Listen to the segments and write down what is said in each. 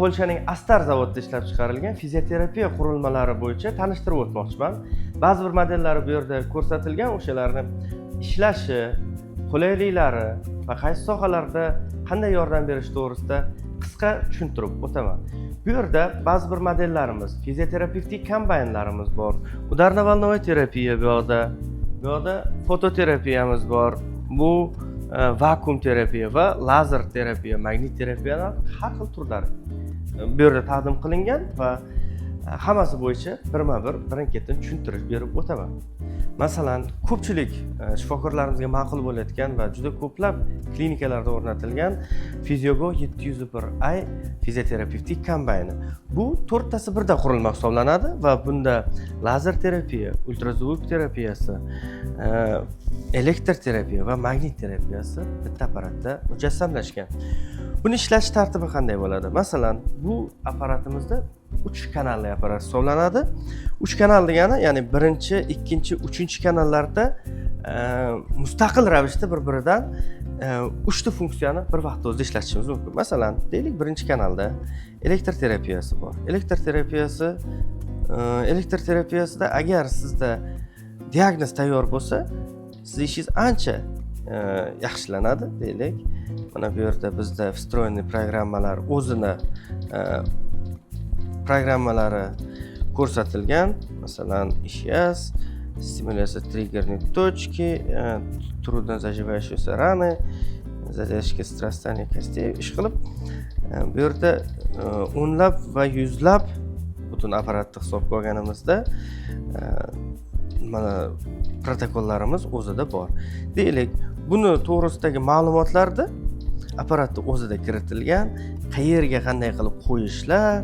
Polshaning Astar zavodida ishlab chiqarilgan fizioterapiya qurilmalari bo'yicha tanishtirib o'tmoqchiman. Ba'zi bir modellari bu yerda ko'rsatilgan, o'shalarni ishlashi, qulayliklari va qaysi sohalarda qanday yordam berish to'g'risida qisqa tushuntirib o'taman. Bu yerda ba'zi bir modellarimiz, fizioterapevtik kombaynlarimiz bor. Udarno-volnovoy terapiya bu yoqda fototerapiyamiz bor. Bu vakuum terapiya va lazer terapiya, magnit terapiyalar har xil turlari bu yerda taqdim qilingan va hammasi bo'yicha birma-bir birin-ketin tushuntirish berib o'taman. Masalan, ko'pchilik shifokorlarimizga ma'qul bo'layotgan va juda ko'plab klinikalarda o'rnatilgan Physiogo 701i fizioterapevtik kombayni. Bu to'rttasi birda qurilma hisoblanadi va bunda lazer terapiya, ultrazvuk terapiyasi, elektr terapiya va magnit terapiyasi bitta apparatda mujassamlashgan. Buni ishlash tartibi qanday bo'ladi? Masalan, bu apparatimizda 3 kanalli apparat hisoblanadi. 3 kanal degani, ya'ni 1-chi, 2-chi, 3-chi kanallarda mustaqil ravishda bir-biridan 3 ta funksiyani bir vaqtda o'zida ishlatishimiz mumkin. Masalan, deylik 1-chi kanalda elektr terapiyasi bor. Elektr terapiyasida agar sizda diagnoz tayyor bo'lsa, siz ishingiz ancha yaxshilanadi, deylik. Mana bu yerda bizda встроенный programmalar o'zini programmalari ko'rsatilgan. Masalan, ishyas, стимуляция триггерной точки, трудно заживающиеся раны, задержки срастания костей ish qilib, bu yerda o'nlab va yuzlab butun apparatni hisobga olganimizda mana protokollarimiz o'zida bor. Deylik, buni to'g'risidagi ma'lumotlarda apparatni o'zida kiritilgan, qayerga qanday qilib qo'yishlar,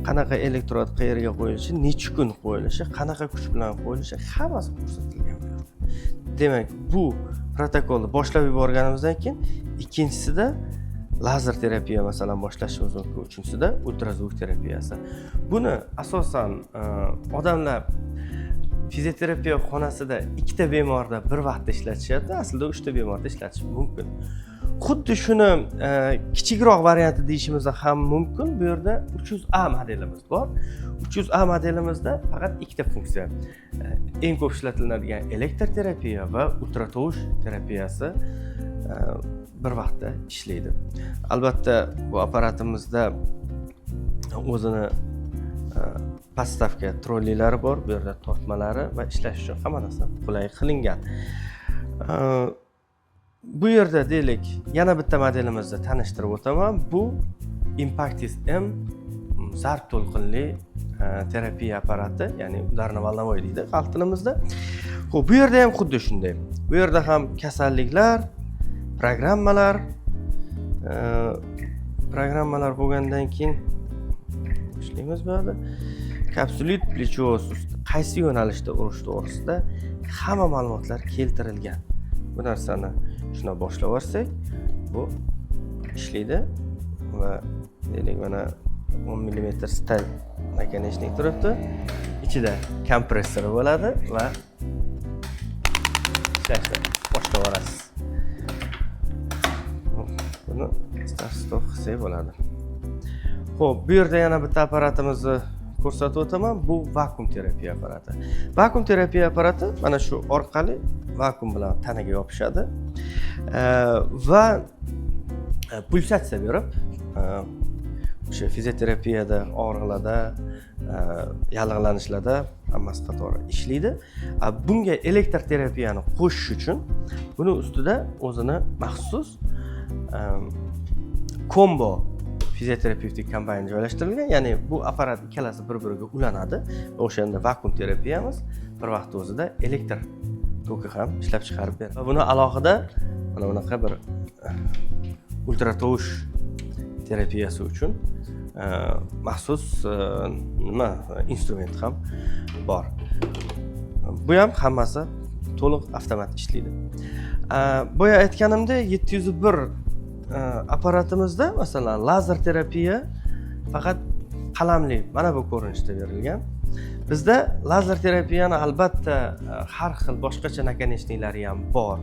qanaqa elektrod qayerga qo'yilishi, necha kun qo'yilishi, qanaqa kuch bilan qo'yilishi hammasi ko'rsatilgan bu yerda. Demak, bu protokolni boshlab yuborganimizdan keyin ikkinchisida lazer terapiya masalan boshlashimiz mumkin, uchinchisida ultrazvuk terapiyasi. Buni asosan odamlar fizioterapiya xonasida 2 ta bemorda bir vaqtda ishlatishadi, aslida 3 ta bemorda ishlatish mumkin. Xuddi shuni kichikroq varianti deyishimiz ham mumkin. Bu yerda 300A modelimiz bor. 300A modelimizda faqat 2 ta funksiya. Eng ko'p ishlatiladigan elektr terapiya va ultratovush terapiyasi bir vaqtda ishlaydi. Albatta, bu apparatimizda o'zini podstavka trollilari bor, bu yerda tortmalari va ishlash uchun hamma narsa qulay qilingan. Bu yerda deylik, yana bitta modelimizni tanishtirib o'taman. Bu Impactis M zarb to'lqinli terapiya apparati, ya'ni udarno-volnovoy deydi xalq tilimizda. Xo'p, bu yerda ham xuddi shunday. Bu yerda ham kasalliklar, programmalar bo'lgandan keyin ishlaymiz bu yerda. Kapsulit plechov qaysi yo'nalishda urish to'g'risida hamma ma'lumotlar keltirilgan. Bu narsani shuna boshlab olsak, bu ishlaydi va deylik, mana 10 mm stal nakonechnik turibdi. Ichida kompressor bo'ladi va ishlashni boshlab olasiz. Buni start-stop qilsak bo'ladi. Xo'p, bu yerda yana bitta apparatimizni ko'rsatib o'taman. Bu vakuum terapiya apparati. Vakuum terapiya apparati mana shu orqali vakuum bilan tanaga yopishadi va pulsatsiya berib, o'sha fizioterapiyada, og'riqlarda, yallig'lanishlarda hammasi qatori ishlaydi. Bunga elektr terapiyani qo'shish uchun buni ustida o'zini maxsus kombo fizioterapevtik kombayn joylashtirilgan. Ya'ni bu apparat ikkalasi bir-biriga ulanadi va o'shanda vakuum terapiyamiz bir vaqt o'zida elektr toki ham ishlab chiqarib beradi. Va buni alohida mana bunaqa bir ultratovush terapiyasi uchun maxsus instrument ham bor. Bu ham hammasi to'liq avtomat ishlaydi. Boya aytganimda 701 apparatimizda masalan lazer terapiya faqat qalamli mana bu ko'rinishda berilgan. Bizda lazer terapiyani albatta har xil boshqacha nakonechniklari ham bor.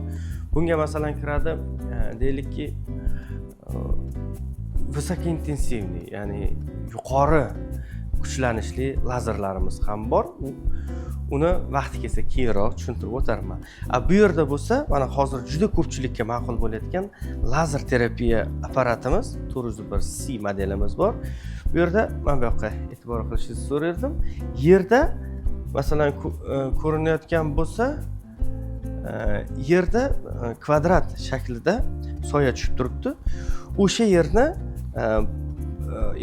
Bunga masalan kiradi, deylikki visokointensivniy, ya'ni yuqori kuchlanishli lazerlarimiz ham bor. Uni vaqti kelsa keyinroq tushuntirib o'taraman. Bu yerda bo'lsa, mana hozir juda ko'pchilikka ma'qul bo'layotgan lazer terapiya apparatimiz 401C modelimiz bor. Bu yerda men bu yoqqa e'tibor qilishingizni so'rardim. Yerda masalan ko'rinayotgan bo'lsa, yerda kvadrat shaklida soya tushib turibdi. O'sha yerni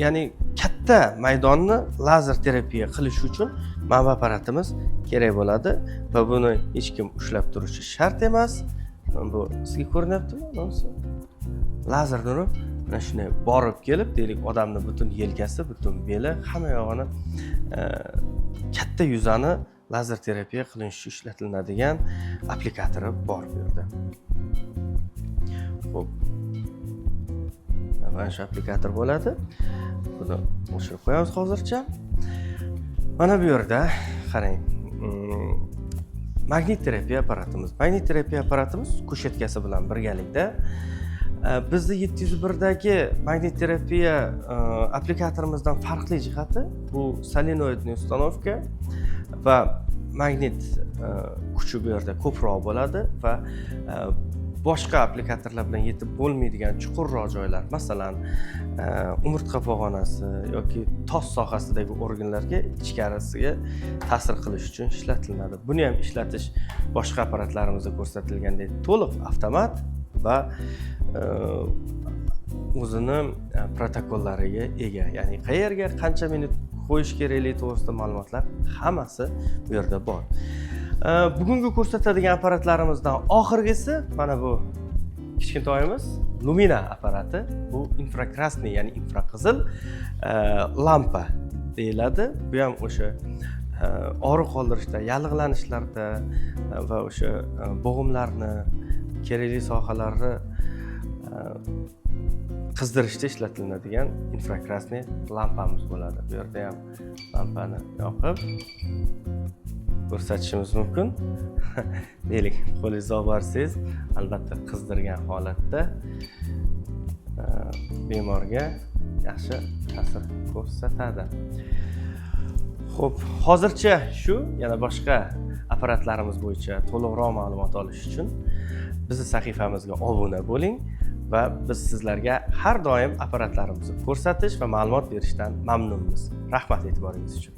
ya'ni katta maydonni lazer terapiya qilish uchun mana bu apparatimiz kerak bo'ladi va buni hech kim ushlab turishi shart emas. Bu sizga ko'rinyaptimi? Lazer nuri mana shunday borib kelib, deylik, odamning butun yelkasi, butun beli, hamma yog'ini katta yuzani lazer terapiya qilinishi uchun ishlatiladigan applikatori bor bu yerda. Xo'p. Mana shu applikator bo'ladi. Buni o'chirib qo'yamiz hozircha. Mana bu yerda qarang. Magnit terapiya apparatimiz. Magnit terapiya apparatimiz kushetkasi bilan birgalikda bizni 701dagi magnit terapiya applikatorimizdan farqli jihati bu solenoidniy ustanovka va magnit kuchi bu yerda ko'proq bo'ladi va boshqa applikatorlar bilan yetib bo'lmaydigan chuqurroq joylar, masalan, umurtqa pog'onasi yoki tos sohasidagi organlarga ichkarisiga ta'sir qilish uchun ishlatiladi. Buni ham ishlatish boshqa apparatlarimizda ko'rsatilgandek to'liq avtomat va o'zini protokollariga ega. Ya'ni qayerga qancha minut qo'yish kerakligi to'g'risida ma'lumotlar hammasi bu yerda bor. Bugungi ko'rsatadigan apparatlarimizdan oxirgisi mana bu kichkintoyimiz Lumina apparati. Bu infrakrasniy, ya'ni infraqizil lampa deyiladi. Bu ham o'sha og'riq qoldirishda, yallig'lanishlarda va o'sha bo'g'imlarni, kerakli sohalarni qizdirishda ishlatiladigan infrakrasniy lampamiz bo'ladi. Bu yerda ham lampani yoqib ko'rsatishimiz mumkin. Deylik, qo'lingizga olib borsangiz, albatta qizdirgan holatda bemorga yaxshi ta'sir ko'rsatadi. Xo'p, hozircha shu, yana boshqa apparatlarimiz bo'yicha to'liqroq ma'lumot olish uchun bizning sahifamizga obuna bo'ling va biz sizlarga har doim apparatlarimizni ko'rsatish va ma'lumot berishdan mamnunmiz. Rahmat e'tiboringiz uchun.